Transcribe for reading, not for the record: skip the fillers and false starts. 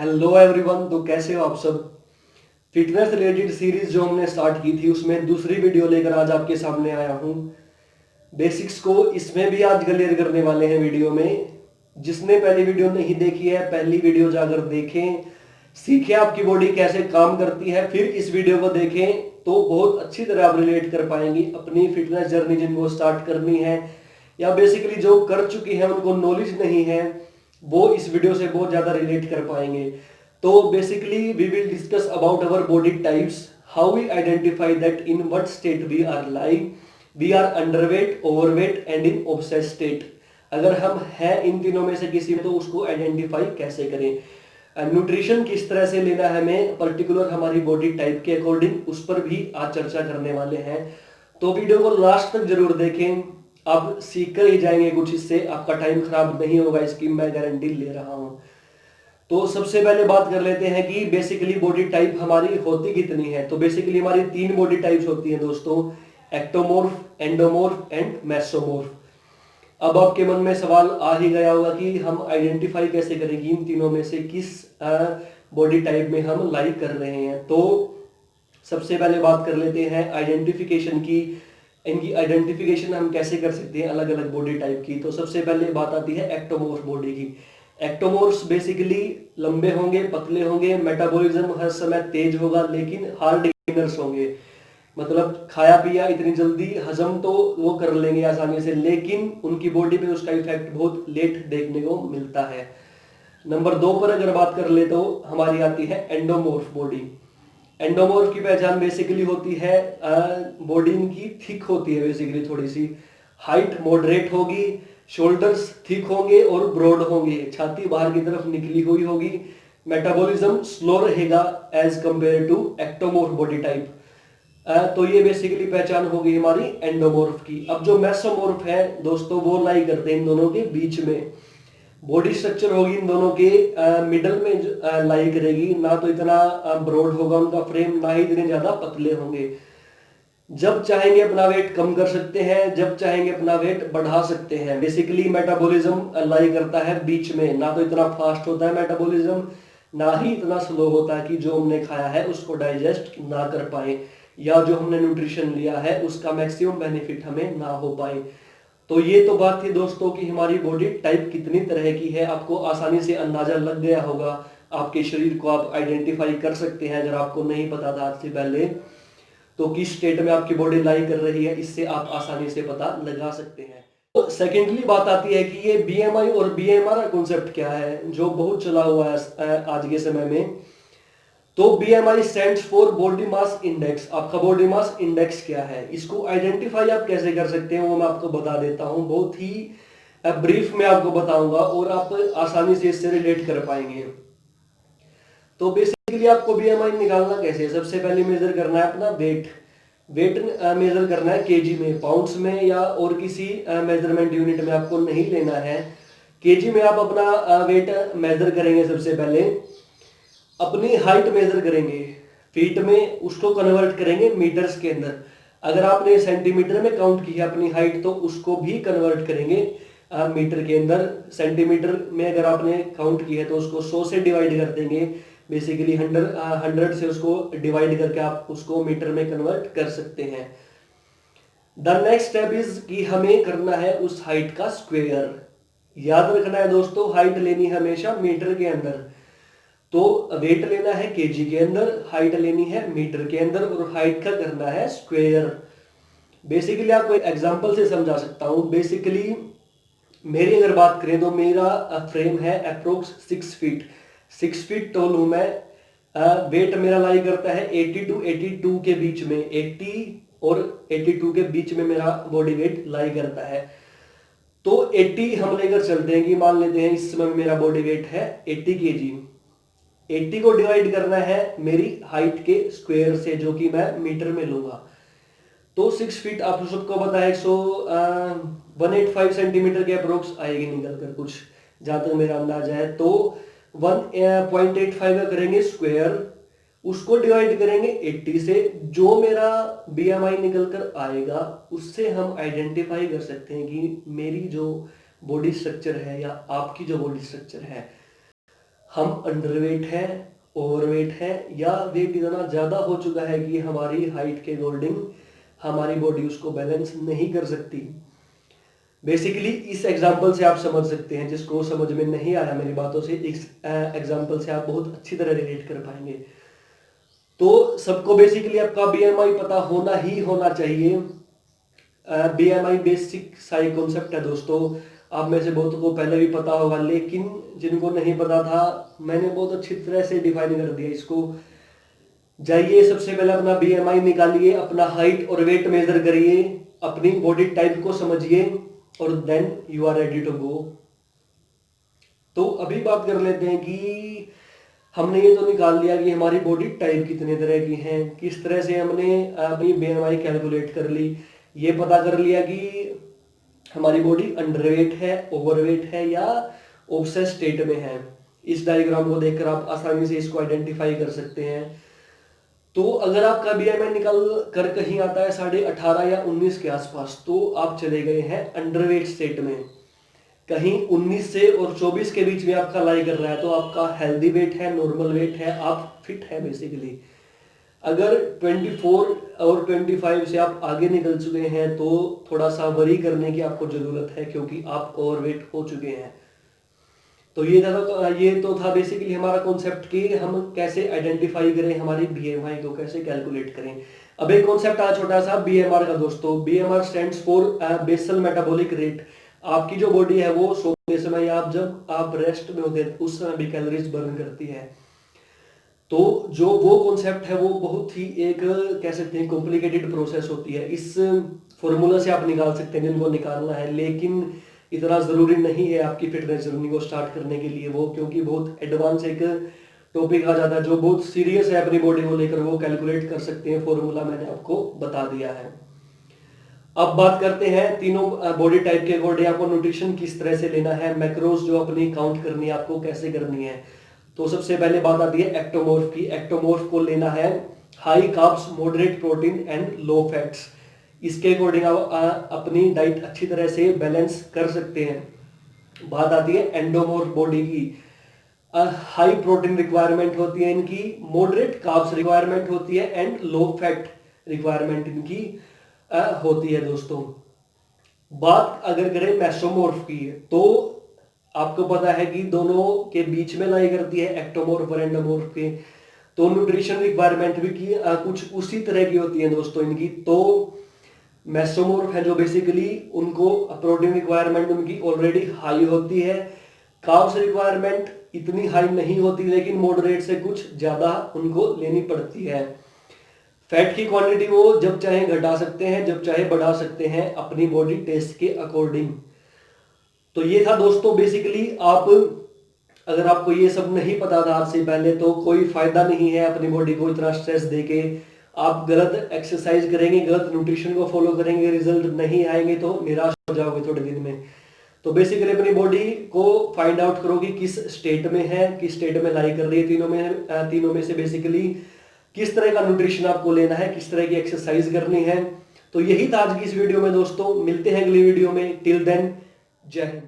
Hello everyone. तो कैसे हो आप सब। फिटनेस रिलेटेड सीरीज जो हमने स्टार्ट की थी उसमें दूसरी वीडियो लेकर आज आपके सामने आया हूँ। बेसिक्स को इसमें भी आज क्लियर करने वाले हैं वीडियो में। जिसने पहली वीडियो नहीं देखी है पहली वीडियो जाकर देखें, सीखें आपकी बॉडी कैसे काम करती है, फिर इस वीडियो को देखें तो बहुत अच्छी तरह आप रिलेट कर पाएंगी अपनी फिटनेस जर्नी जिनको स्टार्ट करनी है या बेसिकली जो कर चुकी है उनको नॉलेज नहीं है वो इस वीडियो से बहुत ज्यादा रिलेट कर पाएंगे। तो basically we will discuss about our body types, how we identify that in what state we are live, we are underweight, overweight and in obese state. अगर हम हैं इन तीनों में से किसी में तो उसको आइडेंटिफाई कैसे करें, न्यूट्रिशन किस तरह से लेना है हमें पर्टिकुलर हमारी बॉडी टाइप के अकॉर्डिंग, उस पर भी आज चर्चा करने वाले हैं। तो वीडियो को लास्ट तक जरूर देखें, आप सीख कर ही जाएंगे कुछ, इससे आपका टाइम खराब नहीं होगा, इसकी मैं गारंटी ले रहा हूं। तो सबसे पहले बात कर लेते हैं कि बेसिकली बॉडी टाइप हमारी होती कितनी है। तो बेसिकली हमारी तीन बॉडी टाइप्स होती हैं दोस्तों, एक्टोमोर्फ, एंडोमोर्फ एंड मेसोमोर्फ। अब आपके मन में सवाल आ ही गया होगा कि हम आइडेंटिफाई कैसे करेंगे इन तीनों में से किस बॉडी टाइप में हम लाइक कर रहे हैं। तो सबसे पहले बात कर लेते हैं आइडेंटिफिकेशन की। इनकी आइडेंटिफिकेशन हम कैसे कर सकते हैं अलग अलग बॉडी टाइप की। तो सबसे पहले बात आती है एक्टोमोर्फ बॉडी की। एक्टोमोर्फ्स बेसिकली लंबे होंगे, पतले होंगे, मेटाबॉलिज्म हर समय तेज होगा, लेकिन हार्ड गेनर्स होंगे। मतलब खाया पिया इतनी जल्दी हजम तो वो कर लेंगे आसानी से, लेकिन उनकी बॉडी पे उसका इफेक्ट बहुत लेट देखने को मिलता है। नंबर 2 पर अगर बात कर ले तो हमारी आती है एंडोमोर्फ बॉडी। एंडोमोर्फ की पहचान बेसिकली होती है बॉडी इनकी थिक होती है, बेसिकली थोड़ी सी हाइट मॉडरेट होगी, शोल्डर्स थिक होंगे और ब्रॉड होंगे, छाती बाहर की तरफ निकली हुई होगी, मेटाबॉलिज्म स्लो रहेगा as compare to ectomorph body type. तो ये बेसिकली पहचान हो गई हमारी एंडोमोर्फ की। अब जो मेसोमोर्फ है दोस्तों वो लाई करते हैं इन दोनों के बीच में। बॉडी स्ट्रक्चर होगी इन दोनों के मिडल में लाई करेगी, ना तो इतना ब्रॉड होगा उनका फ्रेम, ना ही इतने ज्यादा पतले होंगे। जब चाहेंगे अपना वेट कम कर सकते हैं, जब चाहेंगे अपना वेट बढ़ा सकते हैं। बेसिकली मेटाबॉलिज्म लाई करता है बीच में, ना तो इतना फास्ट होता है मेटाबॉलिज्म, ना ही इतना स्लो होता है कि जो हमने खाया है उसको डाइजेस्ट ना कर पाए या जो हमने न्यूट्रिशन लिया है उसका मैक्सिमम बेनिफिट हमें ना हो पाए। तो ये तो बात थी दोस्तों कि हमारी बॉडी टाइप कितनी तरह की है। आपको आसानी से अंदाजा लग गया होगा, आपके शरीर को आप आइडेंटिफाई कर सकते हैं अगर आपको नहीं पता था आज से पहले तो किस स्टेट में आपकी बॉडी लाई कर रही है, इससे आप आसानी से पता लगा सकते हैं। तो सेकेंडली बात आती है कि ये बीएमआई और बीएमआर कॉन्सेप्ट क्या है जो बहुत चला हुआ है आज के समय में। तो BMI stands for body mass index. आपका बॉडी मास इंडेक्स क्या है, इसको आइडेंटिफाई आप कैसे कर सकते हैं वो मैं आपको बता देता हूं, बहुत ही ब्रीफ में आपको बताऊंगा और आप आसानी से इससे रिलेट कर पाएंगे। तो बेसिकली आपको बीएमआई निकालना कैसे है, सबसे पहले मेजर करना है अपना वेट। वेट मेजर करना है केजी में, पाउंड्स में या और किसी मेजरमेंट यूनिट में आपको नहीं लेना है। केजी में आप अपना वेट मेजर करेंगे। सबसे पहले अपनी हाइट मेजर करेंगे फीट में, उसको कन्वर्ट करेंगे मीटर्स के अंदर। अगर आपने सेंटीमीटर में काउंट की है अपनी हाइट तो उसको भी कन्वर्ट करेंगे मीटर के अंदर। सेंटीमीटर में अगर आपने काउंट की है तो उसको 100 से डिवाइड कर देंगे, बेसिकली 100 से उसको डिवाइड करके आप उसको मीटर में कन्वर्ट कर सकते हैं। द नेक्स्ट स्टेप इज कि हमें करना है उस हाइट का स्क्वायर। याद रखना है दोस्तों, हाइट लेनी हमेशा मीटर के अंदर। तो वेट लेना है केजी के अंदर, हाइट लेनी है मीटर के अंदर और हाइट का करना है स्क्वायर। बेसिकली आपको एक एग्जांपल से समझा सकता हूं। बेसिकली मेरी अगर बात करें तो मेरा फ्रेम है अप्रोक्स 6 फीट, 6 फीट टॉल हूं मैं। वेट मेरा लाई करता है 80 टू 82 के बीच में, 80 और 82 के बीच में मेरा बॉडी वेट लाई करता है। तो 80 हम लेकर चलते हैं कि मान लेते हैं इस समय मेरा बॉडी वेट है 80 केजी। 80 को डिवाइड करना है मेरी हाइट के स्क्वायर से जो कि मैं मीटर में लूंगा। तो 6 फीट आप सबको पता है 185 सेंटीमीटर के अप्रोक्स आएगी निकल कर कुछ, जहां तक मेरा अंदाजा है। तो 1.85 का करेंगे स्क्वायर, उसको डिवाइड करेंगे 80 से, जो मेरा बीएमआई निकल कर आएगा उससे हम आइडेंटिफाई कर सकते हैं कि मेरी जो बॉडी स्ट्रक्चर है या आपकी जो बॉडी स्ट्रक्चर है हम अंडरवेट है, ओवरवेट है, या वेट इतना ज़्यादा हो चुका है कि हमारी हाइट के अकॉर्डिंग हमारी बॉडी उसको बैलेंस नहीं कर सकती। बेसिकली इस एग्जाम्पल से आप समझ सकते हैं, जिसको समझ में नहीं आया मेरी बातों से, इस एग्जाम्पल से आप बहुत अच्छी तरह रिलेट कर पाएंगे। तो सबको बेसिकली आपका बीएमआई पता होना ही होना चाहिए। बीएमआई बेसिक साई कॉन्सेप्ट है दोस्तों, आप में से बहुतों को पहले भी पता होगा, लेकिन जिनको नहीं पता था मैंने बहुत अच्छी तरह से डिफाइन कर दिया इसको। जाइए सबसे पहले अपना बीएमआई निकालिए, अपना हाइट और वेट मेजर करिए, अपनी बॉडी टाइप को समझिए और then you are ready to go. तो अभी बात कर लेते हैं कि हमने ये तो निकाल लिया कि हमारी बॉडी टाइप कितने तरह की हैं, किस तरह से हमने अपनी बीएमआई कैलकुलेट कर ली, ये पता कर लिया कि हमारी बॉडी अंडरवेट है, ओवरवेट है या ऑब्सेस स्टेट में है। इस डायग्राम को देखकर आप आसानी से इसको आइडेंटिफाई कर सकते हैं। तो अगर आपका बीएमआई निकल कर कहीं आता है 18.5 या 19 के आसपास, तो आप चले गए हैं अंडरवेट स्टेट में। कहीं 19 से और 24 के बीच में आपका लाई कर रहा है तो आपका हेल्दी वेट है, नॉर्मल वेट है, आप फिट है बेसिकली। अगर 24 और 25 से आप आगे निकल चुके हैं तो थोड़ा सा वरी करने की आपको जरूरत है, क्योंकि आप ओवरवेट हो चुके हैं। तो ये तो था बेसिकली हमारा कॉन्सेप्ट कि हम कैसे आइडेंटिफाई करें, हमारी बीएमआई को कैसे कैलकुलेट करें। अब एक कॉन्सेप्ट आ छोटा सा बीएमआर का दोस्तों। BMR stands for basal metabolic rate. आपकी जो बॉडी है वो सोते समय या जब आप रेस्ट में होते हैं उस समय भी कैलोरीज बर्न करती है। तो जो वो कॉन्सेप्ट है वो बहुत ही एक कह सकते हैं कॉम्प्लिकेटेड प्रोसेस होती है। इस फॉर्मूला से आप निकाल सकते हैं जिनको निकालना है, लेकिन इतना ज़रूरी नहीं है आपकी फिटनेस जर्नी को स्टार्ट करने के लिए वो, क्योंकि बहुत एडवांस एक टॉपिक आ जाता है जो बहुत सीरियस है अपनी बॉडी को लेकर, वो कैलकुलेट कर सकते हैं। फॉर्मूला मैंने आपको बता दिया है। अब बात करते हैं तीनों बॉडी टाइप के अकॉर्डिंग आपको न्यूट्रिशन किस तरह से लेना है, मैक्रोज जो अपनी काउंट करनी है आपको कैसे करनी है। तो सबसे पहले बात आती है एक्टोमॉर्फ की। एक्टोमॉर्फ को लेना है high carbs, moderate protein and low fats. इसके अकॉर्डिंग आप अपनी डाइट अच्छी तरह से बैलेंस कर सकते हैं। बात आती है एंडोमॉर्फ बॉडी की। हाई प्रोटीन रिक्वायरमेंट होती है इनकी, मॉडरेट कार्ब्स रिक्वायरमेंट होती है एंड लो फैट रिक्वायरमेंट इनकी होती है दोस्तों। बात अगर करें मेसोमॉर्फ की तो आपको पता है कि दोनों के बीच में लाई करती है एक्टोमॉर्फ और एंडोमॉर्फ के। तो न्यूट्रिशन रिक्वायरमेंट भी की कुछ उसी तरह की होती है दोस्तों इनकी। तो मेसोमॉर्फ है जो बेसिकली उनको प्रोटीन रिक्वायरमेंट उनकी ऑलरेडी हाई होती है, कार्ब्स रिक्वायरमेंट इतनी हाई नहीं होती, लेकिन मॉडरेट से कुछ ज्यादा उनको लेनी पड़ती है। फैट की क्वांटिटी वो जब चाहे घटा सकते हैं, जब चाहे बढ़ा सकते हैं अपनी बॉडी टेस्ट के अकॉर्डिंग। तो ये था दोस्तों बेसिकली। आप अगर आपको ये सब नहीं पता था आज से पहले तो कोई फायदा नहीं है अपनी बॉडी को इतना स्ट्रेस देके। आप गलत एक्सरसाइज करेंगे, गलत न्यूट्रिशन को फॉलो करेंगे, रिजल्ट नहीं आएंगे तो निराश हो जाओगे थोड़े दिन में। तो बेसिकली अपनी बॉडी को फाइंड आउट करो कि किस स्टेट में है, किस स्टेट में लाई कर रही है। तीनों में से बेसिकली किस तरह का न्यूट्रिशन आपको लेना है, किस तरह की एक्सरसाइज करनी है। तो यही था आज की इस वीडियो में दोस्तों। मिलते हैं अगली वीडियो में। टिल देन जय हिंद।